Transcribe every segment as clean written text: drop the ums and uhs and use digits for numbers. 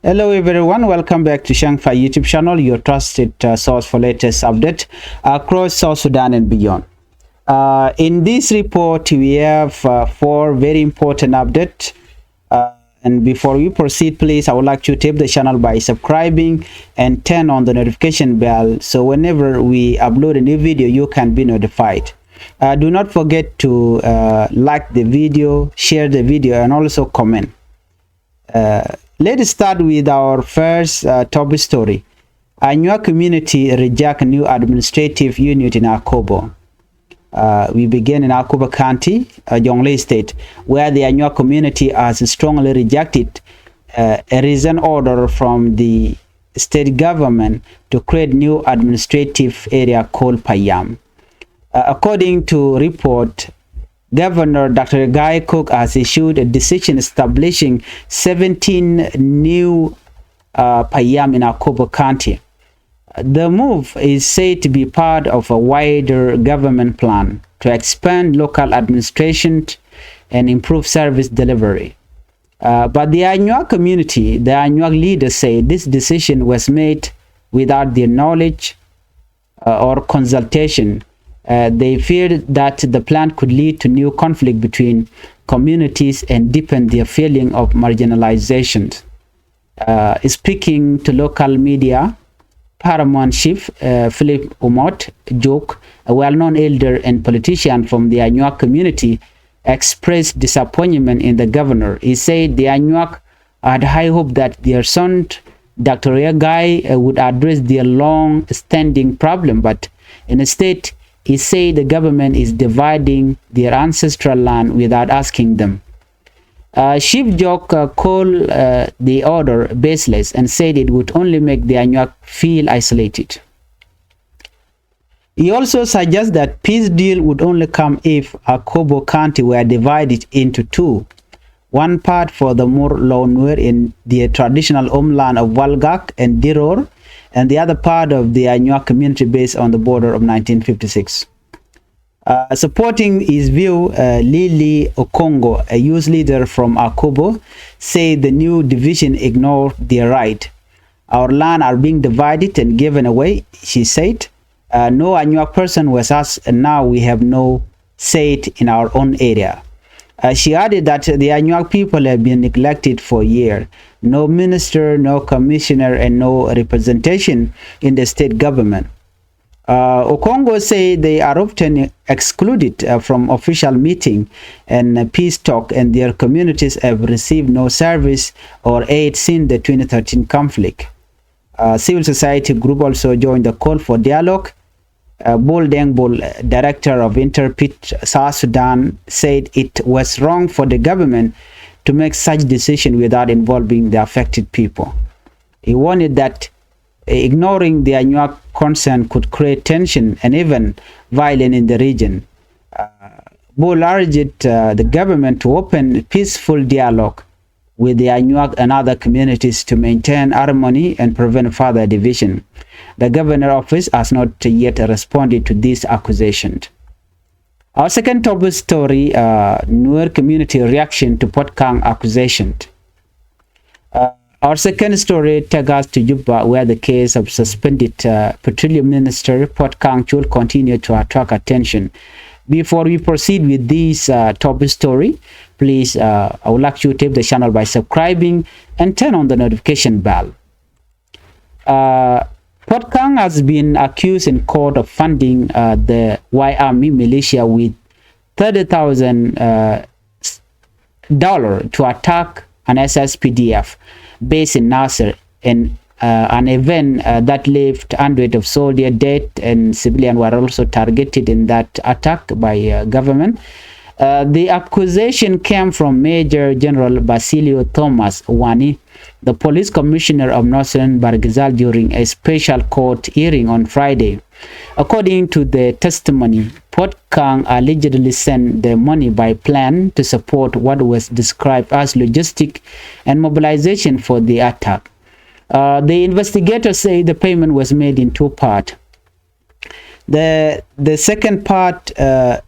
Hello everyone, welcome back to Changfied YouTube channel, your trusted source for latest update across South Sudan and beyond. In this report, we have four very important updates. And before we proceed, please, I would like you to tap the channel by subscribing and turn on the notification bell so whenever we upload a new video, you can be notified. Do not forget to like the video, share the video, and also comment. Let's start with our first top story. Anua community reject new administrative unit in Akobo. We begin in Akobo County, Jonglei State, where the Anua community has strongly rejected a recent order from the state government to create new administrative area called Payam. According to report, Governor Dr. Guy Cook has issued a decision establishing 17 new Payam in Akobo County. The move is said to be part of a wider government plan to expand local administration and improve service delivery. But the Anua community, the Anua leaders say this decision was made without their knowledge or consultation. They feared that the plan could lead to new conflict between communities and deepen their feeling of marginalization. Speaking to local media, Paramount Chief Philip Umot Joke, a well-known elder and politician from the Anuak community, expressed disappointment in the governor. He said the Anuak had high hope that their son, Dr. Yagai, would address their long-standing problem, but instead, he said the government is dividing their ancestral land without asking them. Chief Jock called the order baseless and said it would only make the Anuak feel isolated. He also suggests that peace deal would only come if Akobo County were divided into two. One part for the Mur Lawnwer in the traditional homeland of Walgak and Diror, and the other part of the Anuak community based on the border of 1956. Supporting his view, Lili Okongo, a youth leader from Akobo, said the new division ignored their right. Our land are being divided and given away, she said. No Anuak person was asked, and now we have no say in our own area. She added that the Anuak people have been neglected for years. No minister, no commissioner, and no representation in the state government. Okongo say they are often excluded from official meeting and peace talk, and their communities have received no service or aid since the 2013 conflict. Civil society group also joined the call for dialogue. Bol Dengbol, director of Interpret South Sudan, said it was wrong for the government to make such decision without involving the affected people. He warned that ignoring the Anuak concern could create tension and even violence in the region. Bol urged the government to open peaceful dialogue with the Anuak and other communities to maintain harmony and prevent further division. The governor's office has not yet responded to this accusation. Our second top story, Nuer community reaction to Puot Kang accusation. Our second story takes us to Juba, where the case of suspended petroleum minister Puot Kang should continue to attract attention. Before we proceed with this top story, please, I would like you to tap the channel by subscribing and turn on the notification bell. Puot Kang has been accused in court of funding the Y Army militia with $30,000 to attack an SSPDF base in Nasser, in an event that left hundreds of soldiers dead, and civilians were also targeted in that attack by government. The accusation came from Major General Basilio Thomas Wani, the police commissioner of Northern Barghazal, during a special court hearing on Friday. According to the testimony, Puot Kang allegedly sent the money by plan to support what was described as logistic and mobilization for the attack. The investigators say the payment was made in two parts. The second part, the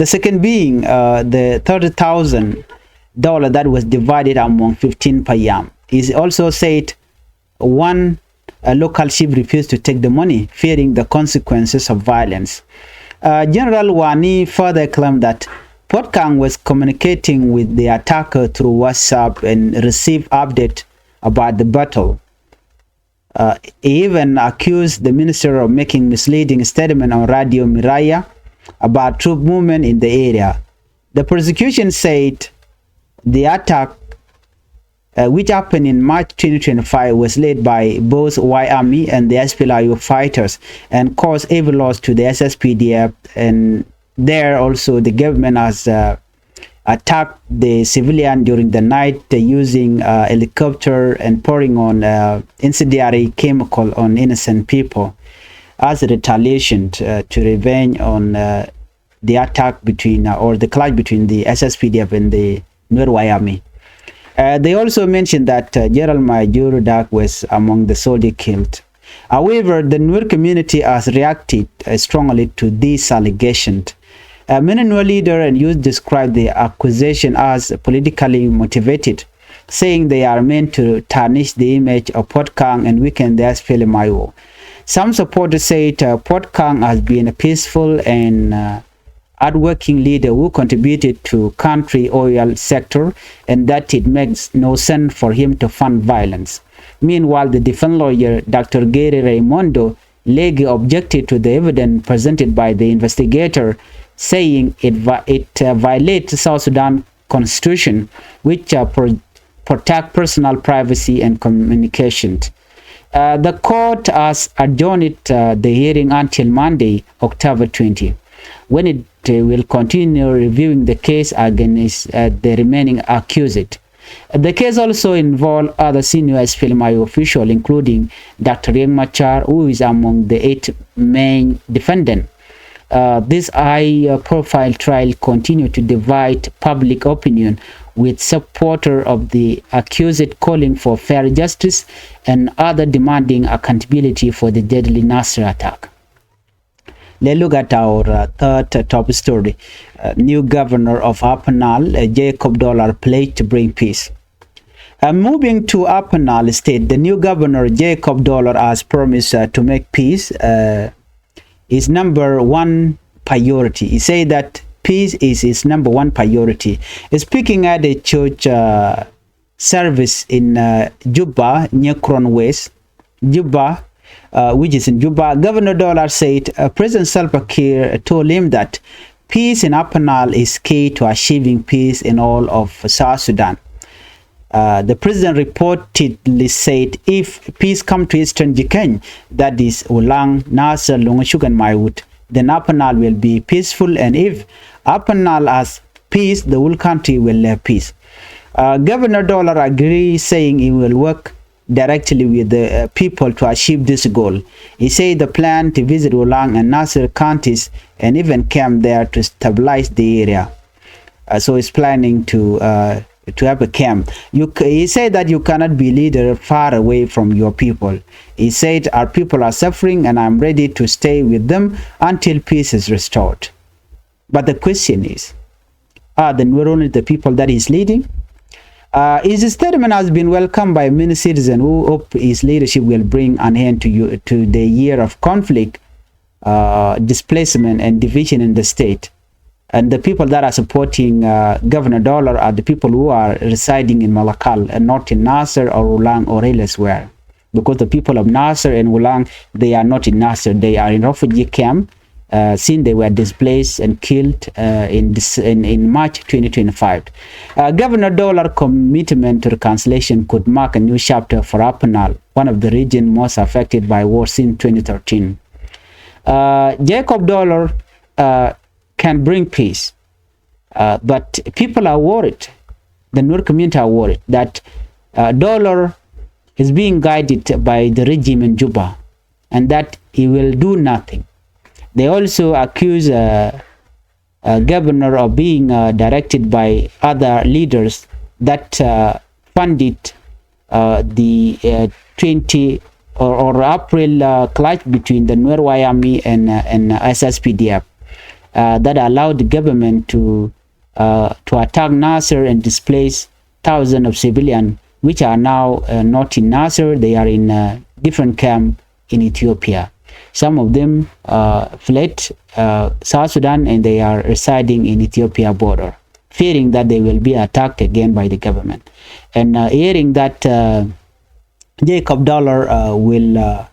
second being the $30,000 that was divided among 15 Payam. He also said one local chief refused to take the money, fearing the consequences of violence. General Wani further claimed that Puot Kang was communicating with the attacker through WhatsApp and received update about the battle. He even accused the minister of making misleading statement on Radio Miraya about troop movement in the area. The prosecution said the attack, which happened in March 2025, was led by both Y Army and the SPLIO fighters and caused heavy loss to the SSPDF. And there also the government has attacked the civilian during the night using helicopter and pouring on incendiary chemical on innocent people as a retaliation to revenge on the attack between or the clash between the SSPDF and the Nuer Army. They also mentioned that General Major Dak was among the soldiers killed. However, the Nuer community has reacted strongly to these allegations. Many Nuer leaders and youth described the accusation as politically motivated, saying they are meant to tarnish the image of Puot Kang and weaken the SPLMIO. Some supporters said Puot Kang has been a peaceful and hardworking leader who contributed to country oil sector and that it makes no sense for him to fund violence. Meanwhile, the defense lawyer Dr. Gary Raimondo Legi objected to the evidence presented by the investigator, saying it violates South Sudan constitution, which protect personal privacy and communication. The court has adjourned the hearing until Monday, October 20, when it will continue reviewing the case against the remaining accused. The case also involved other senior SPLMIO officials, including Dr. Riek Machar, who is among the 8 main defendants. This high-profile trial continued to divide public opinion, with supporters of the accused calling for fair justice and others demanding accountability for the deadly Nasser attack. Let's look at our third top story. New governor of Upper Nile, Jacob Dollar, pledged to bring peace. Moving to Upper Nile State, the new governor, Jacob Dollar, has promised to make peace his number one priority. He said that peace is his number one priority. Speaking at a church service in Juba, Nyekron West, Juba, which is in Juba, Governor Dollar said President Salva Kiir told him that peace in Upper Nile is key to achieving peace in all of South Sudan. The president reportedly said if peace comes to Eastern Jikany, that is Ulang, Nasser, Longshuk and Maiwut, then Upper Nile will be peaceful, and if Upper Nile has peace, the whole country will have peace. Governor Dollar agreed, saying he will work directly with the people to achieve this goal. He said the plan to visit Ulang and Nasser counties and even camp there to stabilize the area. So he's planning to have a camp. He said that you cannot be leader far away from your people. He said our people are suffering and I'm ready to stay with them until peace is restored. But the question is, are the Nuer only the people that he's leading? His statement has been welcomed by many citizens who hope his leadership will bring an end to the year of conflict, displacement, and division in the state. And the people that are supporting Governor Dollar are the people who are residing in Malakal and not in Nasser or Ulang or elsewhere. Because the people of Nasser and Ulang, they are not in Nasser. They are in refugee camp since they were displaced and killed in March 2025. Governor Dollar's commitment to reconciliation could mark a new chapter for Upper Nile, one of the regions most affected by war since 2013. Jacob Dollar can bring peace, but people are worried. The Nuer community are worried that Dollar is being guided by the regime in Juba and that he will do nothing. They also accuse governor of being directed by other leaders that funded the 20 or April clash between the Nuer Army and SSPDF that allowed the government to attack Nasser and displace thousands of civilians which are now not in Nasser. They are in different camp in Ethiopia. Some of them fled South Sudan, and they are residing in Ethiopia border, fearing that they will be attacked again by the government. And hearing that Jacob Dollar will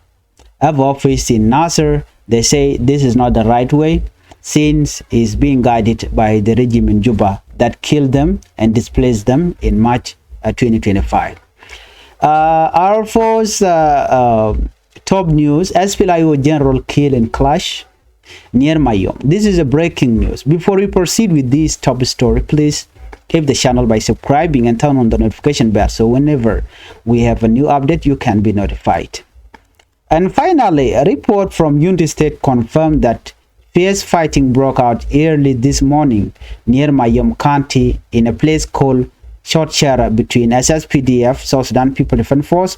have office in Nasser, they say this is not the right way, since he's being guided by the regime in Juba that killed them and displaced them in March 2025. Our force top news: SPLIO general killed in clash near Mayom. This is a breaking news. Before we proceed with this top story, please keep the channel by subscribing and turn on the notification bell, so whenever we have a new update, you can be notified. And finally, a report from Unity State confirmed that fierce fighting broke out early this morning near Mayom County in a place called Short Shara between SSPDF, South Sudan People Defense Force,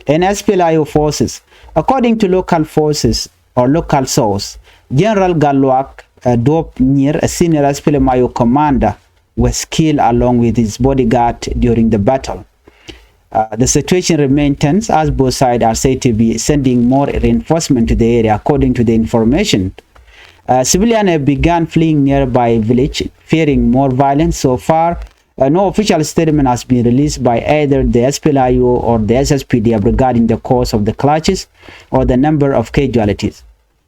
and SPLIO forces. According to local forces or local source, General Galwak Dop near a senior SPLIO commander was killed along with his bodyguard during the battle. The situation remains tense as both sides are said to be sending more reinforcement to the area. According to the information, civilians have begun fleeing nearby village, fearing more violence. So far, no official statement has been released by either the SPLIO or the SSPDF regarding the cause of the clashes or the number of casualties.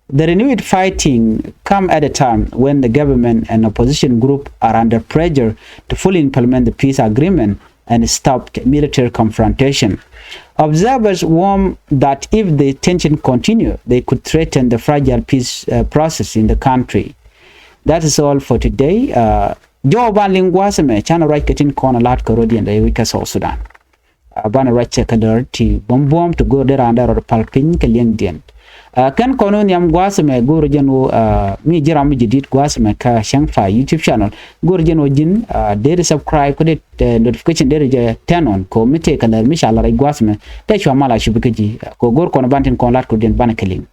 The renewed fighting comes at a time when the government and opposition group are under pressure to fully implement the peace agreement and stop military confrontation. Observers warn that if the tension continues, they could threaten the fragile peace process in the country. That is all for today. Joe Banlingwasame, China right getting corner lat Carodian, the weaker South Sudan. Bana right check to bomb to go there under or palpin Kalian. Kan kono nyam gwasame guru jeno mi jira mi jidit gwasame ka Changfied YouTube channel guru jeno jin there subscribe ko det notification there je turn on ko mi te kala mi shala rai gwasame te chwa mala shubikaji ko gor kono bantin kon lat ko den bana keling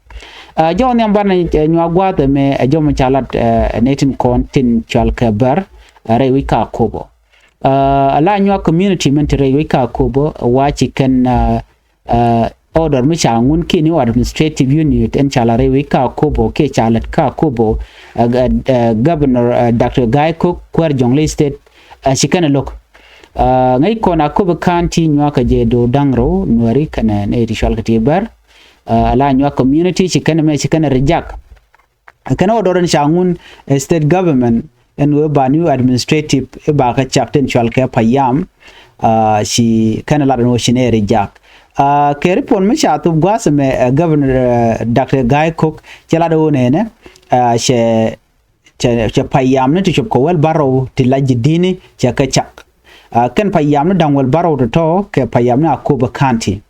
jaw nyam bana nywa gwata me jom chalat netin kon tin chal ka bar rai wika Akobo ala nywa community men te rai wika Akobo wachi kan order mi changun kini administrative unit en chalare wika Akobo ke chalat ka Akobo governor Dr. Guy Cook kwer jongle state shikana lok ngai kona Akobo county nywaka je do dangro nwari kana ne ritual katibar ala nywa community shikana rejak kana order en changun state government en we banu administrative e ba ka chapten chalka payam shi kana la no shine rejak Keripon Mishatu Guasame Governor Dr. Guy Cook Chelado Nene she Payam to Chopwell Barrow Tilajidini Chakachak Ken Payam down well barrow to talk Payamna Akobo County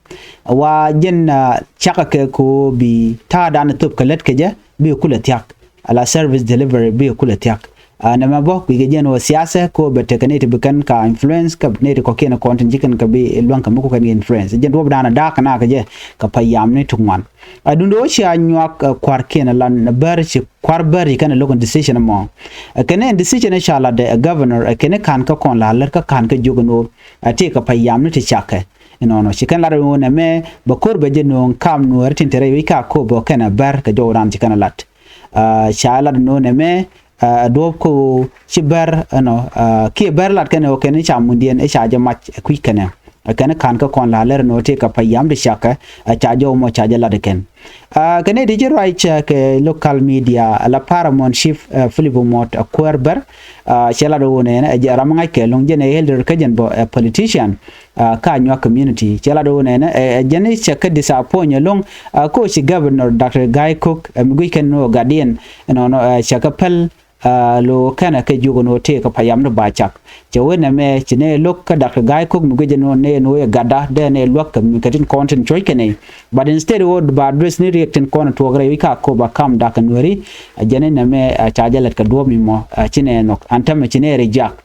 Wa Jen Chakake ko be tad and tup kaletkaja be a kulatiak a la service delivery be a kulatiak. Namabo we get no siasa ko betekanete bukan ka influence ka ne ko kena content jikan ka be luan ka muko kan influence jen do dana da kana ka je ka payam ne tungwan adundo sha nyak kwar kena lan bar chi kwar bar kana lokon decision mo kana decision inshallah the governor kana kan ka kon la ka kan ka jogono ate ka payam ne te chaka no shi kan la ro na me bakor be je no kam no tintere wi ka ko bo kana bar ka joran chi kana lat shala no ne me do ko chibar ki berlat kene o kene chamundien e chaje match quick kene kene kan ka kon la ler no te ka payam de shaka chajo mo chaje la de ken kene dije right ke local media la paramount chief Philip Mot Akwerber chela do ne ram ngai ke long jene elder ka jen bo politician ka nywa community chela do ne jene chaka disappoint long ko chi governor Dr. Guy Cook mi ken no guardian no chaka pel lo kana ke jugo no te ka payam no bachak jawena me chine lok ka Dr. Guy Cook mu gejeno ne no gada de ne lok mi katin content choy kene but instead would ba address ni reacting kon to gre ka ko ba kam da kan wari jene na me chajalet ka do mi mo chine no antame chine rejak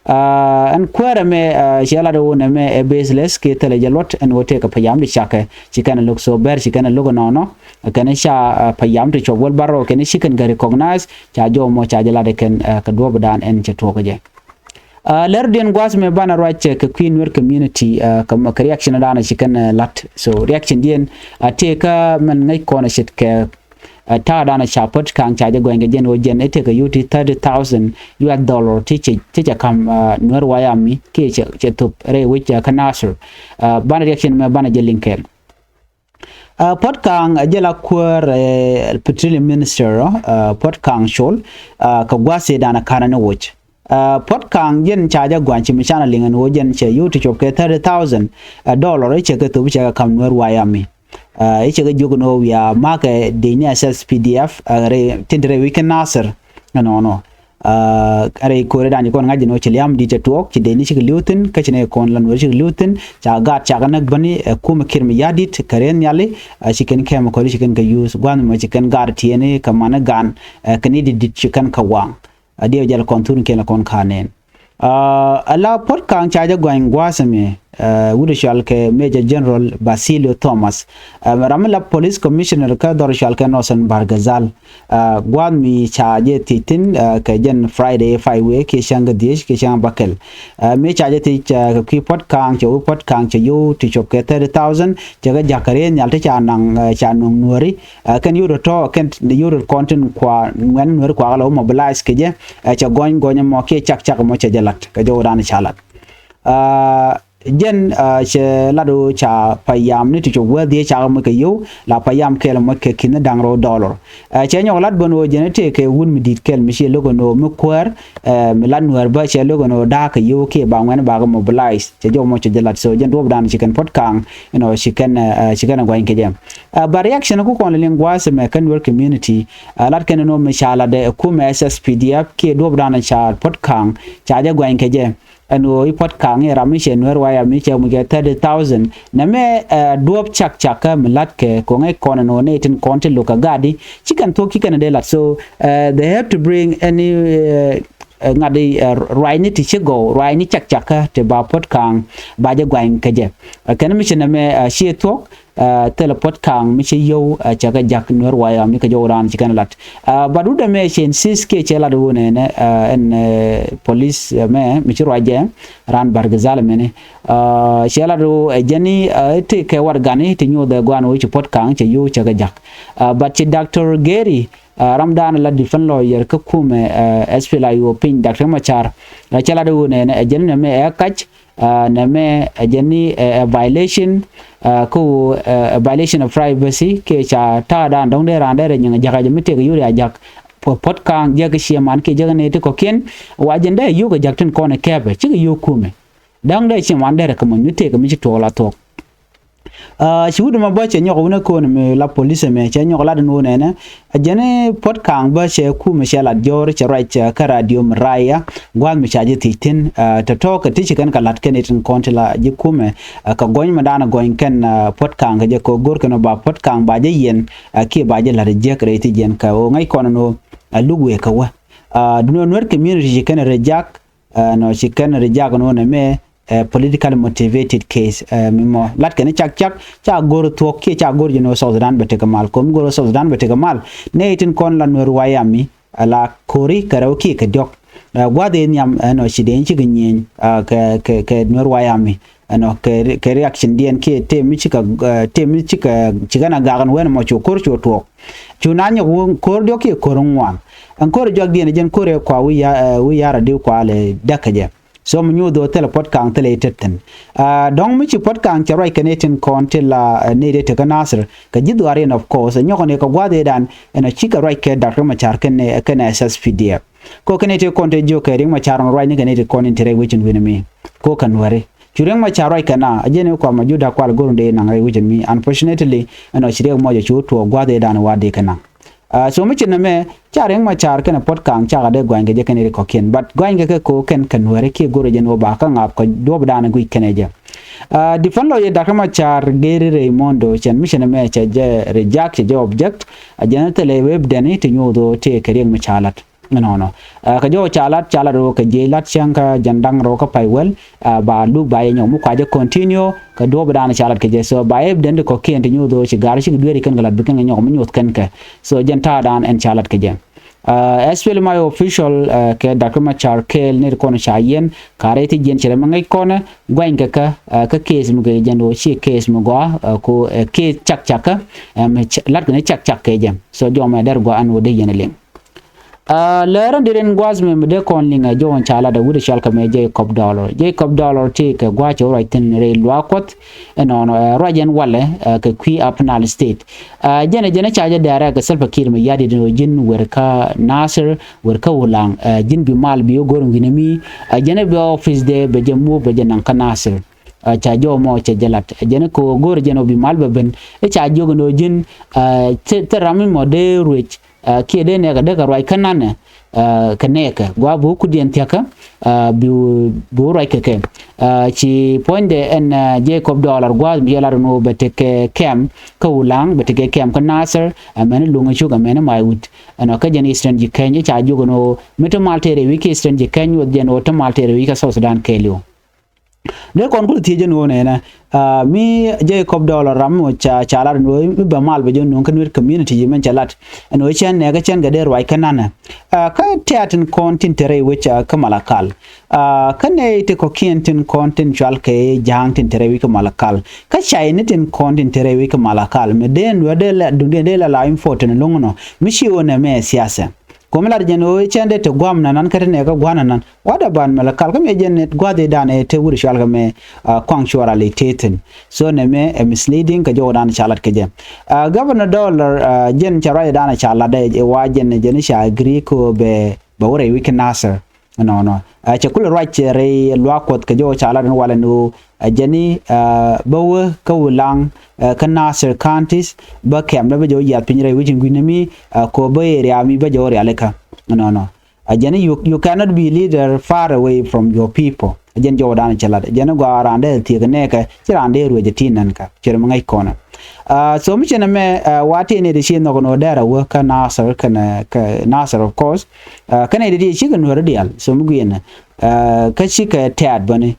an kwara me shala do ne me e baseless ke tele jalot an wote ka payam di chaka chikana lok so ber chikana logo no kana sha payam to chobol baro kana shikan ga recognize cha jo mo cha jala de ken ka do badan en che to je Lerden gwas me bana right ke queen wer community kam reaction dana chicken lat so reaction dien take man ngai kona shit ke ta dana chapot Kang cha je gwen gen o gen ete ke yuti 30,000 US dollar teacher kam nwer wayami ke che tup re which kanasur bana reaction me bana je linkel Puot Kang jela kur petroleum minister Puot Kang shol ka gwase dana kana watch Puot Kang yen charge gwanchi mishana lingan wo jen che yuti chop ke 30,000 dollar che ke tu che kam nwer wayami iche ke jogo ya make de ni access pdf re tindre weekend nasser no are ko re dani kon ngaji no chiliam di tetok ci de ni ci lutin ka ci ne kon lan wori ci lutin ca gat ca nak bani kuma kirmi yadit karen yali ci ken kem ko ci ken ka use gwan ma ci ken gar tiene ka mana gan kani di ci kan ka wang ade jal kon turun ken kon kanen ala Puot Kang chaja gwan gwasame Wudishal ke Major General Basilio Thomas Ramala Police Commissioner ka Dorishal ke Nosen Bargazal Gwan mi chaje titin ke jen Friday 5 we ke shanga dish ke shanga bakel me chaje ti ki Puot Kang cho Puot Kang cho yu ti chop ke 30,000 jaga jakare nyalte cha nang cha nung nuari kan yu to kan yu content kwa ngwan nuari kwa lo mobilize ke je cha gonya mo ke chak mo cha jalat ka jo dan chalat jen che ladu cha payam ni to wa dia cha mo ke yo la payam ke la mo ke kin dang ro dollar che nyo lat bono jen te ke wun mi dit kel mi she logo no mo kwar mi lan wer ba che logo no da ke yo ke ba ngwan ba ga mobilize che jo mo che lat so jen do dan chicken Puot Kang she can gwan ke jem ba reaction ko kon lingwa se me kan work community lat ken no mi shala de ku me SSPDF ke do dan cha Puot Kang cha ja gwan ke jem ano Puot Kang era mi che nwer waya mi che mu ge 30,000 na me duop chak milat ke ko ngai kono no ne tin konte loka gadi chicken to kikan de lat so they have to bring any ngadi raini ti chego raini chak te ba Puot Kang ba je gwan keje kan mi che na me she to tele Puot Kang mi che yo chaga jak nwer waya mi ke jo ran chikan lat ba du de me chen sis ke che la do ne en police me mi che raje ran Bargazal me ne che la do jeni te ke war gani ti nyu de gwan wo chi Puot Kang che yo chaga jak but che Dr. Gary Ramdan la defense lawyer ka kume SPLIO pin Dr. Machar che la do ne jeni me kach na me jeni violation ko violation of privacy ke cha ta dan dong de ran de nyang jaga jemi te yuri ajak Puot Kang jaga siaman ke jaga ne te ko ken wajen de yu ga jakten ko ne kebe chi yu kume dang de siaman de ka mun te ka mi to la to shi wudu ma ba che nyoko ne ko ne la police me che nyoko la no ne ne ajene Puot Kang ba che ku me shala jor che right ka radio mraya gwan mi chaje titin to ka ti kan ka lat ken tin kontila ji kume ka gon ma dana gon ken Puot Kang je ko gor ken ba Puot Kang ba je yen ki ba je la je kre ti jen ka o ngai kono no lugwe ka wa duno nwer community ken rejak no shi ken rejak no ne me political motivated case mimo lat ken chak cha gor to ke cha gor you know South Sudan bete kamal kom gor South Sudan bete kamal ne tin kon la nwer wayami ala kori karaoke ke dok gwade nyam no shiden chi gnyen ke nwer wayami ano ke reaction dien ke te mi chika chigana gagan wen mo chokor chotok chunanya kor dok ke korongwan an kor jog dien jen kore kwa wi yara de kwa le dakaje so mu nyu do tele Puot Kang tele tetten dong mi chi Puot Kang cha right connecting kon tela ne de te kanasr ka jidu are of course nyoko ne ko gwade dan ena chika right ke Dr. Machar ken SSPDF ko kenete kon te jo ke ring Machar right ne kenete kon intere wichin winami ko kan ware chureng Machar right kana ajene ko ma juda kwal gorunde na ngai wichin mi unfortunately ena chire mo jo chu to gwade dan wade kana so mi chin me chareng Machar ken Puot Kang cha de gwange je ken ko ken but gwange ke ko ken ware ke goro je no ba ka ngap ko do dana gui keneje defend lawyer Dr. Machar Gary Raimondo chen mi chin me che je reject je object ajene tele web deni to nyodo te kereng Machalat no ka jo chalat ro ka je lat chanka jandang ro ka paiwel ba lu ba ye nyomu ka je continue ka do badana chalat ke je so ba e den ko ken nyu do ci gar ci dueri kan galat bikan nyom nyot kan ka so janta dan en chalat ke je especially my official ke document char kel ne kono chayen kare ti jen chere mangai kona gwain ka case mu ge jen o chi case mu go ko ke chak chaka lat ne chak chak ke jem so jo ma der go an wo de yen ling leran diren gwaz me de kon linga jo on chala da wude shalka me Jacob dollar ti ke gwa cho right tin re lwakot no rajen wale ke qui upnal state jene chaja dara ke selfa kir me yadi no jin werka nasir werka wulang jin bi mal bi gor nginemi jene bi office de be jamu be janan ka nasir cha jo mo cha jalat jene ko gor jeno bi mal be ben cha jogo no jin te rami mo de rich ki de ne ga de ga roi kanane kaneka gwa bu ku dien tiaka bu roi ke chi point de en Jacob dollar gwa bi la no beteke kem ka ulang beteke kem ka nasser amene lunga chuga mene mai wut ano ka jen eastern ji kenya cha jugo no meto maltere wiki eastern ji kenya jen o to maltere wiki South Sudan kelio ne kon ko tije no ne na mi Jacob dollar ram cha chalar no mi ba mal be jon kan community men chalat no chen ne ga chen ga der wai kanana ka tiatin content tere which kamalakal kane te ko kientin content chal ke jang tin tere wi kamalakal ka chaine tin content tere wi kamalakal me den wade la dunde de la info tin longono mi shi one me siasa komela jeno chende te gwam nan katene ga gwana nan wada ban mala kal kam ejenet gwade dane te wuri shal ga me kwang shora le teten so ne me misleading ka jodan chalat ke je governor dollar jen charai dana chala de wajen jen sha agree ko be wore week nasser no chakul right re lwakot ka jo chala no wala no jeni bawo ka wulang ka nasser counties ba kem ba jo ya pinre wijin gwinami ko ba area mi ba jo realeka no jeni you cannot be leader far away from your people jen jo dan chala jeni go arande ti ne ka tirande ruwe jetinan ka cherma ngai kona so mi chena me wati ne de shin no dara wo ka nasser kana ka nasser of course kana de shi kan wor dial so mu guyena ka shi ka tad bane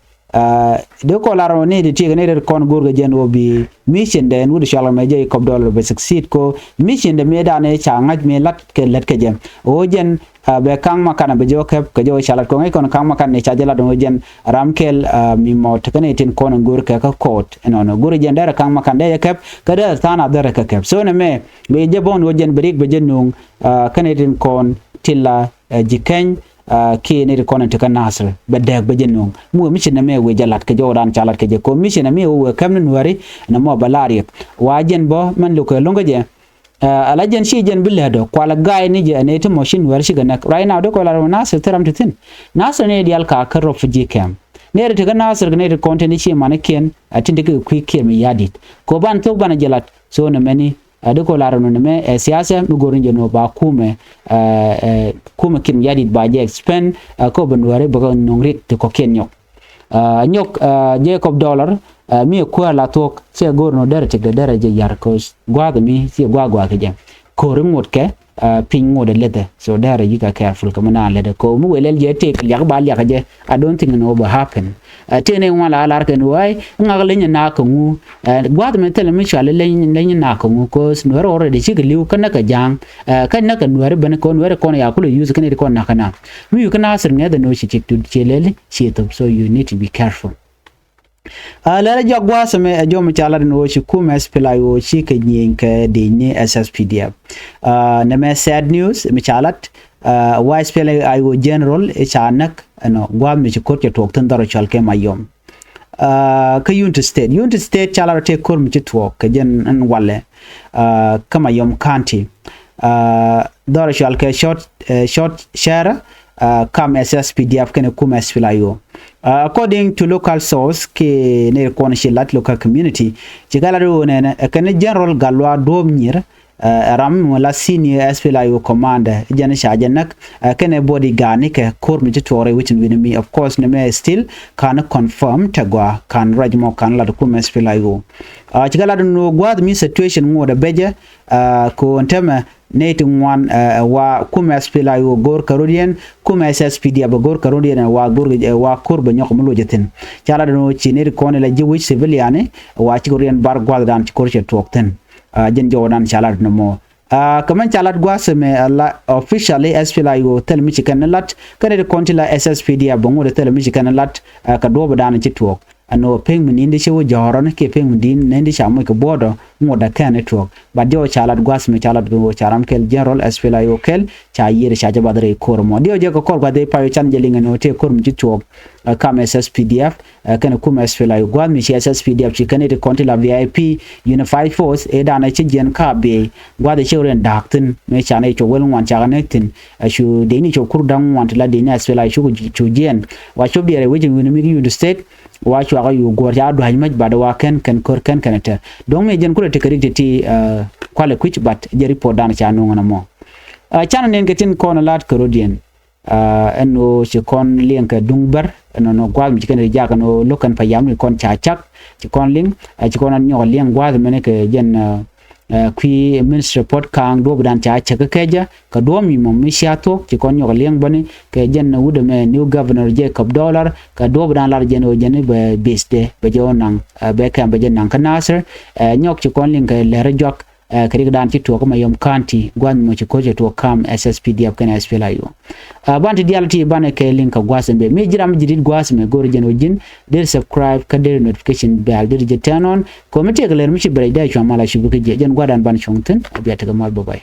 de ko la ro ne de ti ne de kon gurga jen wo bi mission de wudi shala me Jacob dollar be succeed ko mission de me da ne cha ngaj me lat ke jem o jen be kang makana be jo kep ke jo shala ko ngai kon kang makana ne cha jela do jen ramkel mi mot kane tin kon gurga ka court no gur jen dara kang makana de kep ka da tana dara ka kep so ne me be je bon wo jen break be jen nung kane tin kon tilla jikeng ki ne ko te kan nasr be deg be jenung mu mission me we jalat ke jodan chalat ke je ko mission me we kam nu wari na mo balari wajen bo man lu ko longa je ala jen shi jen billa do ko ala gay ni je ne to machine war shi ganak right now do ko la nasr teram tin nasr ne dial ka karo fuji kam ne te kan nasr ne de content shi manaken atinde ke quick kem yadit ko ban to ban jalat so ne meni ade ko laro no me siasa mi gorin jeno ba kume kin yadit ba je expand ko benware ba nongrit to ko kenyok nyok Jacob dollar mi ko la tok se gorno der te der je yar ko gwa mi se gwa ke je ko rimot ke ping ngode lede so der you ka careful ko na lede ko mu welel je tek yak ba yak je I don't think no ba happen tene wala alar ken wai ngagle na ko ngu gwad me tele mi chale le na ko ngu ko snor already chigliu kana ka jang kana ka nuare ben ko nuare ko ya ko use kan ko na kana mi kana asir ne da no chi chik tu chelele chito so you need to be careful la jagwa same jo mi chala no chi kuma spela yo chi ka nyin ka de ni SSPDF na me sad news mi chalat why spela ayo general e chanak no gwa mi ko ke tok tan daro chalke mayom ka unit state chala te kor mi tok ka jen an wale ka mayom county daro chalke short share kam SSPDF kene kuma SPLIO according to local source ke ne kon shilat local community jigala do ne kene general galwa domnir ram wala senior SPLIO commander jana shajanak kene body gani ke kormi tore which in me of course ne me still can confirm tagwa kan rajmo kan la kuma SPLIO jigala do no gwad mi situation ngoda beje ko ntema neti ngwan wa kuma SPLIO gor karodian kuma SSPD abagor karodian wa korba nyok mulo jetin chala do chineri kone la jiwi civiliane wa chigorian bar gwadan korche tokten jen jodan chala no mo kaman chalat gwasme officially SPLA yo tel mi chikan lat kan de kontila SSPD abongo de tel mi chikan lat ka do badana chitwok ano peng min indi chewo joron ke peng min din nendi chamo ke bodo ngoda kan network badio chalat gwasme chalat go charam kel general SPLA yo kel cha yire cha jabadre kormo dio je ko korba de payo chan jelinga no te korm chitwok kam SSPDF kan kuma SPLA yo gwasme chi SSPDF chikan de kontila VIP Unified Force e dana chi gen ka be gwade chewren daktin me chane cho wel wan cha connectin shu de ni cho kurdang wan la de ni SPLA chu gen wa cho biere wejin wini mi yu state wa cho ga yu gor ya do hajmaj bada wa kan kor kan kanata don me jen ko te kari ti kwale kwich bat je report dan cha no ngana mo chana nen ketin kon lat korodien eno ci kon lien ka dungbar no gwal mi kan ja kan no lokan payam kon cha chak ci kon ling ci kon an nyo lien gwal mene ke jen qui minister pot Kang do budan cha chaka keja ka do mi mom mi shato ci kon nyo lien bani ke jen wude me new governor Jacob dollar ka do budan lar jen o jen be beste be jonang be kan be jen nang kanasir nyok ci kon lien ka lere jok kadi dan ci to ko Mayom County gwan mo ci ko je to kam SSPDF kan SPLA yo banti dialti bane ke link gwasembe mi jiram jidid gwasme gor jeno jin der subscribe ka der notification bell der je turn on committee galer mi ci bray da ci amala ci bu ke je jen gwadan ban chongten abiyata ga mal bye.